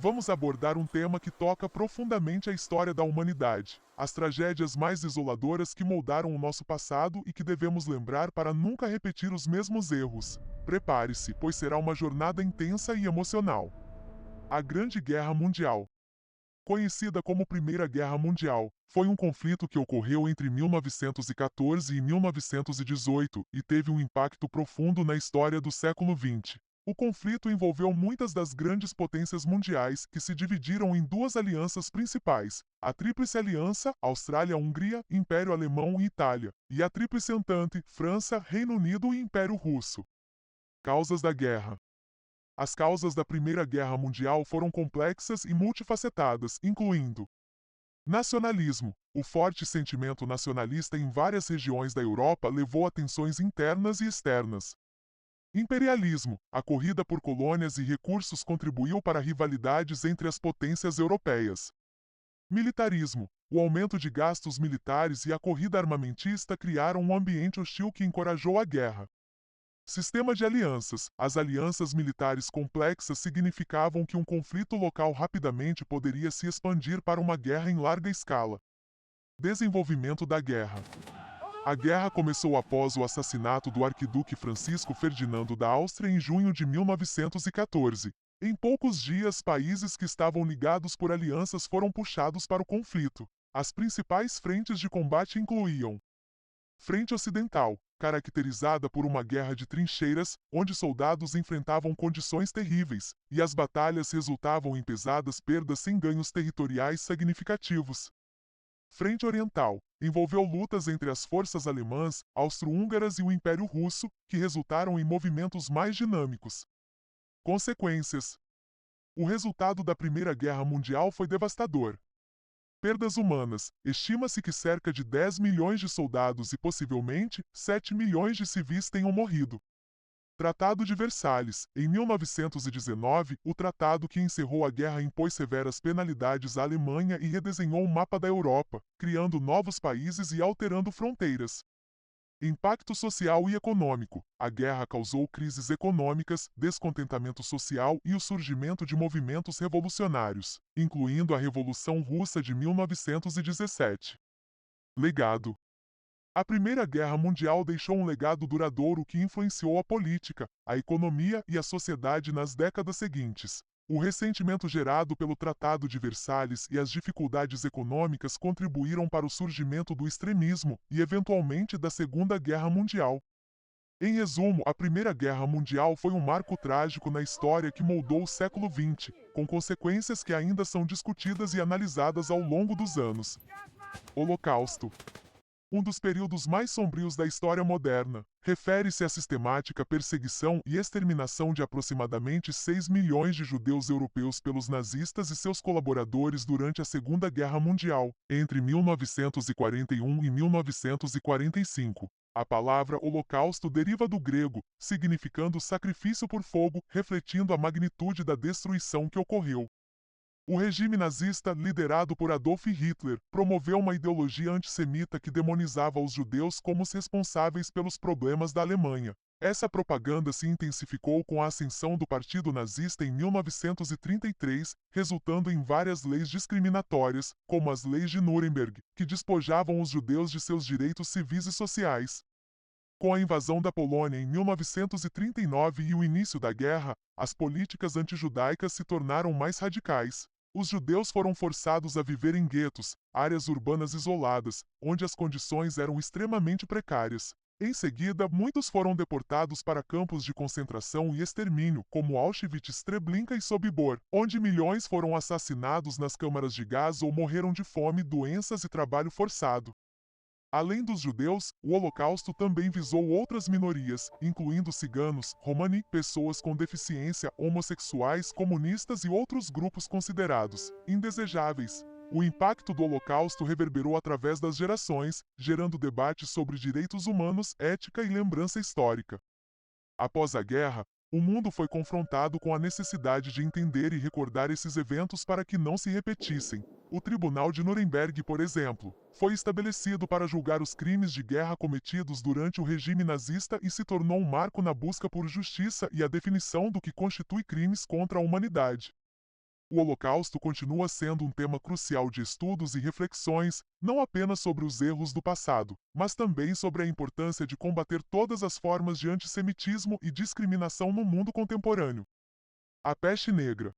Vamos abordar um tema que toca profundamente a história da humanidade, as tragédias mais desoladoras que moldaram o nosso passado e que devemos lembrar para nunca repetir os mesmos erros. Prepare-se, pois será uma jornada intensa e emocional. A Grande Guerra Mundial, conhecida como Primeira Guerra Mundial, foi um conflito que ocorreu entre 1914 e 1918 e teve um impacto profundo na história do século XX. O conflito envolveu muitas das grandes potências mundiais que se dividiram em duas alianças principais: a Tríplice Aliança, Austrália-Hungria, Império Alemão e Itália, e a Tríplice Entente, França, Reino Unido e Império Russo. Causas da guerra. As causas da Primeira Guerra Mundial foram complexas e multifacetadas, incluindo nacionalismo. O forte sentimento nacionalista em várias regiões da Europa levou a tensões internas e externas. Imperialismo. A corrida por colônias e recursos contribuiu para rivalidades entre as potências europeias. Militarismo. O aumento de gastos militares e a corrida armamentista criaram um ambiente hostil que encorajou a guerra. Sistema de alianças. As alianças militares complexas significavam que um conflito local rapidamente poderia se expandir para uma guerra em larga escala. Desenvolvimento da guerra. A guerra começou após o assassinato do arquiduque Francisco Ferdinando da Áustria em junho de 1914. Em poucos dias, países que estavam ligados por alianças foram puxados para o conflito. As principais frentes de combate incluíam: Frente Ocidental, caracterizada por uma guerra de trincheiras, onde soldados enfrentavam condições terríveis, e as batalhas resultavam em pesadas perdas sem ganhos territoriais significativos. Frente Oriental, envolveu lutas entre as forças alemãs, austro-húngaras e o Império Russo, que resultaram em movimentos mais dinâmicos. Consequências. O resultado da Primeira Guerra Mundial foi devastador. Perdas humanas. Estima-se que cerca de 10 milhões de soldados e possivelmente 7 milhões de civis tenham morrido. Tratado de Versalhes. Em 1919, o tratado que encerrou a guerra impôs severas penalidades à Alemanha e redesenhou o mapa da Europa, criando novos países e alterando fronteiras. Impacto social e econômico. A guerra causou crises econômicas, descontentamento social e o surgimento de movimentos revolucionários, incluindo a Revolução Russa de 1917. Legado. A Primeira Guerra Mundial deixou um legado duradouro que influenciou a política, a economia e a sociedade nas décadas seguintes. O ressentimento gerado pelo Tratado de Versalhes e as dificuldades econômicas contribuíram para o surgimento do extremismo e, eventualmente, da Segunda Guerra Mundial. Em resumo, a Primeira Guerra Mundial foi um marco trágico na história que moldou o século XX, com consequências que ainda são discutidas e analisadas ao longo dos anos. Holocausto. Um dos períodos mais sombrios da história moderna, refere-se à sistemática perseguição e exterminação de aproximadamente 6 milhões de judeus europeus pelos nazistas e seus colaboradores durante a Segunda Guerra Mundial, entre 1941 e 1945. A palavra holocausto deriva do grego, significando sacrifício por fogo, refletindo a magnitude da destruição que ocorreu. O regime nazista, liderado por Adolf Hitler, promoveu uma ideologia antissemita que demonizava os judeus como os responsáveis pelos problemas da Alemanha. Essa propaganda se intensificou com a ascensão do Partido Nazista em 1933, resultando em várias leis discriminatórias, como as Leis de Nuremberg, que despojavam os judeus de seus direitos civis e sociais. Com a invasão da Polônia em 1939 e o início da guerra, as políticas antijudaicas se tornaram mais radicais. Os judeus foram forçados a viver em guetos, áreas urbanas isoladas, onde as condições eram extremamente precárias. Em seguida, muitos foram deportados para campos de concentração e extermínio, como Auschwitz, Treblinka e Sobibor, onde milhões foram assassinados nas câmaras de gás ou morreram de fome, doenças e trabalho forçado. Além dos judeus, o Holocausto também visou outras minorias, incluindo ciganos, romani, pessoas com deficiência, homossexuais, comunistas e outros grupos considerados indesejáveis. O impacto do Holocausto reverberou através das gerações, gerando debates sobre direitos humanos, ética e lembrança histórica. Após a guerra, o mundo foi confrontado com a necessidade de entender e recordar esses eventos para que não se repetissem. O Tribunal de Nuremberg, por exemplo, foi estabelecido para julgar os crimes de guerra cometidos durante o regime nazista e se tornou um marco na busca por justiça e a definição do que constitui crimes contra a humanidade. O Holocausto continua sendo um tema crucial de estudos e reflexões, não apenas sobre os erros do passado, mas também sobre a importância de combater todas as formas de antissemitismo e discriminação no mundo contemporâneo. A peste negra,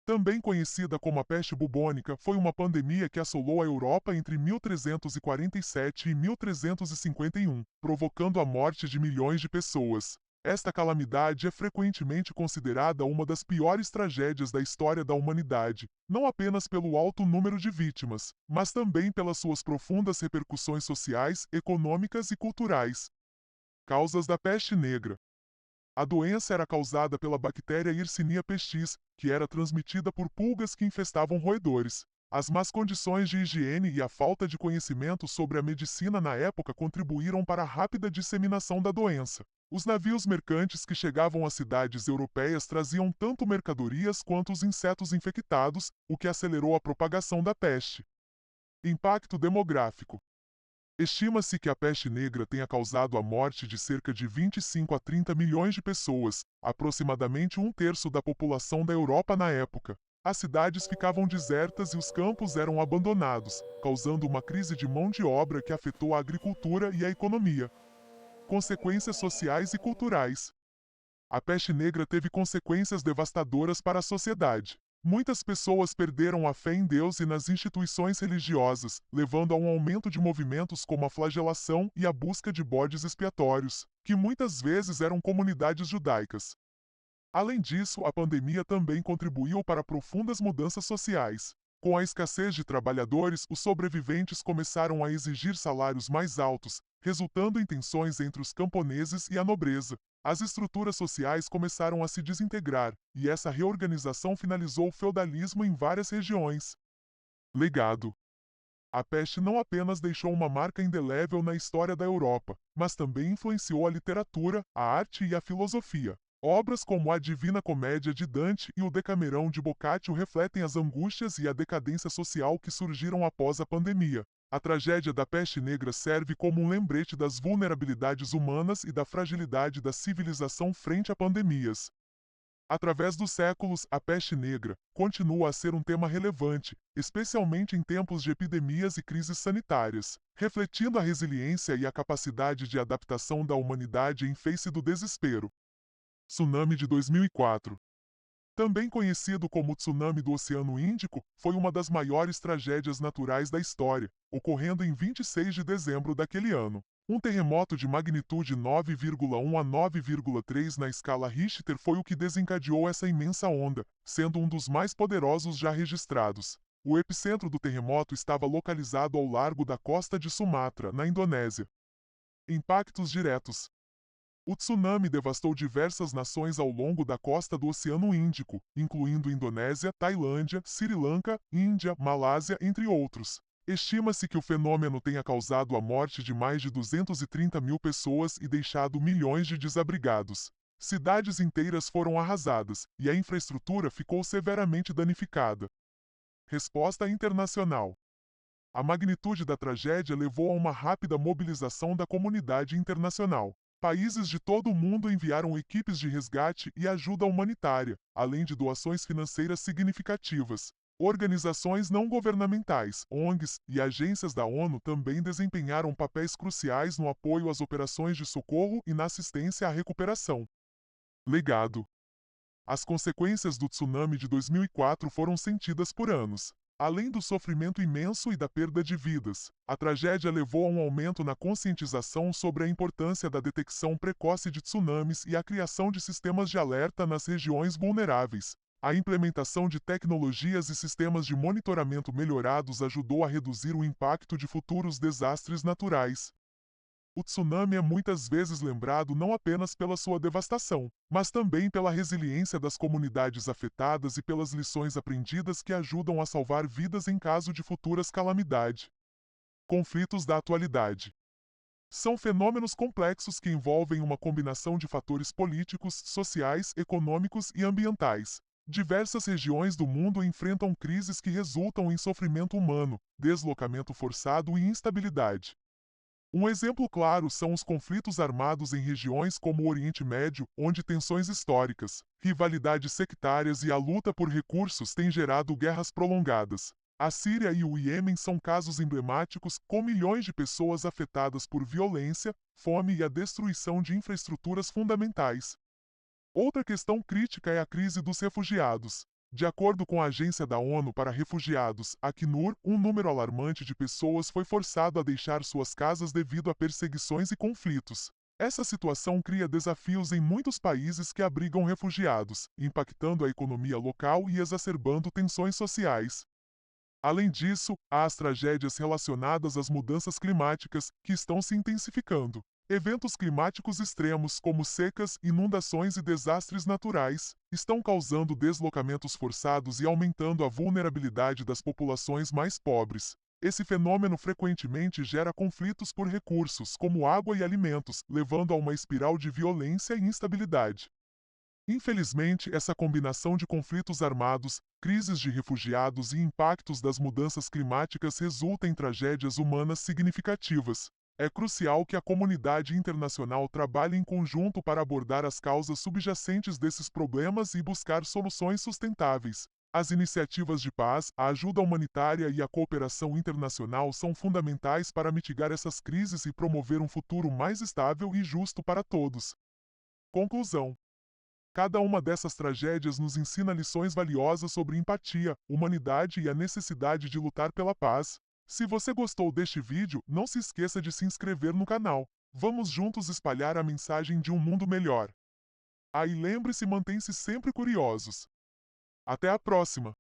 também conhecida como a peste bubônica, foi uma pandemia que assolou a Europa entre 1347 e 1351, provocando a morte de milhões de pessoas. Esta calamidade é frequentemente considerada uma das piores tragédias da história da humanidade, não apenas pelo alto número de vítimas, mas também pelas suas profundas repercussões sociais, econômicas e culturais. Causas da peste negra. A doença era causada pela bactéria Yersinia pestis, que era transmitida por pulgas que infestavam roedores. As más condições de higiene e a falta de conhecimento sobre a medicina na época contribuíram para a rápida disseminação da doença. Os navios mercantes que chegavam às cidades europeias traziam tanto mercadorias quanto os insetos infectados, o que acelerou a propagação da peste. Impacto demográfico. Estima-se que a peste negra tenha causado a morte de cerca de 25 a 30 milhões de pessoas, aproximadamente um terço da população da Europa na época. As cidades ficavam desertas e os campos eram abandonados, causando uma crise de mão de obra que afetou a agricultura e a economia. Consequências sociais e culturais. A peste negra teve consequências devastadoras para a sociedade. Muitas pessoas perderam a fé em Deus e nas instituições religiosas, levando a um aumento de movimentos como a flagelação e a busca de bodes expiatórios, que muitas vezes eram comunidades judaicas. Além disso, a pandemia também contribuiu para profundas mudanças sociais. Com a escassez de trabalhadores, os sobreviventes começaram a exigir salários mais altos, resultando em tensões entre os camponeses e a nobreza. As estruturas sociais começaram a se desintegrar, e essa reorganização finalizou o feudalismo em várias regiões. Legado. A peste não apenas deixou uma marca indelével na história da Europa, mas também influenciou a literatura, a arte e a filosofia. Obras como a Divina Comédia de Dante e o Decamerão de Boccaccio refletem as angústias e a decadência social que surgiram após a pandemia. A tragédia da peste negra serve como um lembrete das vulnerabilidades humanas e da fragilidade da civilização frente a pandemias. Através dos séculos, a peste negra continua a ser um tema relevante, especialmente em tempos de epidemias e crises sanitárias, refletindo a resiliência e a capacidade de adaptação da humanidade em face do desespero. Tsunami de 2004. Também conhecido como Tsunami do Oceano Índico, foi uma das maiores tragédias naturais da história, ocorrendo em 26 de dezembro daquele ano. Um terremoto de magnitude 9,1 a 9,3 na escala Richter foi o que desencadeou essa imensa onda, sendo um dos mais poderosos já registrados. O epicentro do terremoto estava localizado ao largo da costa de Sumatra, na Indonésia. Impactos diretos. O tsunami devastou diversas nações ao longo da costa do Oceano Índico, incluindo Indonésia, Tailândia, Sri Lanka, Índia, Malásia, entre outros. Estima-se que o fenômeno tenha causado a morte de mais de 230 mil pessoas e deixado milhões de desabrigados. Cidades inteiras foram arrasadas, e a infraestrutura ficou severamente danificada. Resposta internacional. A magnitude da tragédia levou a uma rápida mobilização da comunidade internacional. Países de todo o mundo enviaram equipes de resgate e ajuda humanitária, além de doações financeiras significativas. Organizações não governamentais, ONGs e agências da ONU também desempenharam papéis cruciais no apoio às operações de socorro e na assistência à recuperação. Legado. As consequências do tsunami de 2004 foram sentidas por anos. Além do sofrimento imenso e da perda de vidas, a tragédia levou a um aumento na conscientização sobre a importância da detecção precoce de tsunamis e a criação de sistemas de alerta nas regiões vulneráveis. A implementação de tecnologias e sistemas de monitoramento melhorados ajudou a reduzir o impacto de futuros desastres naturais. O tsunami é muitas vezes lembrado não apenas pela sua devastação, mas também pela resiliência das comunidades afetadas e pelas lições aprendidas que ajudam a salvar vidas em caso de futuras calamidades. Conflitos da atualidade. São fenômenos complexos que envolvem uma combinação de fatores políticos, sociais, econômicos e ambientais. Diversas regiões do mundo enfrentam crises que resultam em sofrimento humano, deslocamento forçado e instabilidade. Um exemplo claro são os conflitos armados em regiões como o Oriente Médio, onde tensões históricas, rivalidades sectárias e a luta por recursos têm gerado guerras prolongadas. A Síria e o Iêmen são casos emblemáticos, com milhões de pessoas afetadas por violência, fome e a destruição de infraestruturas fundamentais. Outra questão crítica é a crise dos refugiados. De acordo com a Agência da ONU para Refugiados, Acnur, um número alarmante de pessoas foi forçado a deixar suas casas devido a perseguições e conflitos. Essa situação cria desafios em muitos países que abrigam refugiados, impactando a economia local e exacerbando tensões sociais. Além disso, há as tragédias relacionadas às mudanças climáticas, que estão se intensificando. Eventos climáticos extremos, como secas, inundações e desastres naturais, estão causando deslocamentos forçados e aumentando a vulnerabilidade das populações mais pobres. Esse fenômeno frequentemente gera conflitos por recursos, como água e alimentos, levando a uma espiral de violência e instabilidade. Infelizmente, essa combinação de conflitos armados, crises de refugiados e impactos das mudanças climáticas resulta em tragédias humanas significativas. É crucial que a comunidade internacional trabalhe em conjunto para abordar as causas subjacentes desses problemas e buscar soluções sustentáveis. As iniciativas de paz, a ajuda humanitária e a cooperação internacional são fundamentais para mitigar essas crises e promover um futuro mais estável e justo para todos. Conclusão: cada uma dessas tragédias nos ensina lições valiosas sobre empatia, humanidade e a necessidade de lutar pela paz. Se você gostou deste vídeo, não se esqueça de se inscrever no canal. Vamos juntos espalhar a mensagem de um mundo melhor. Ah, e lembre-se, mantém-se sempre curiosos. Até a próxima!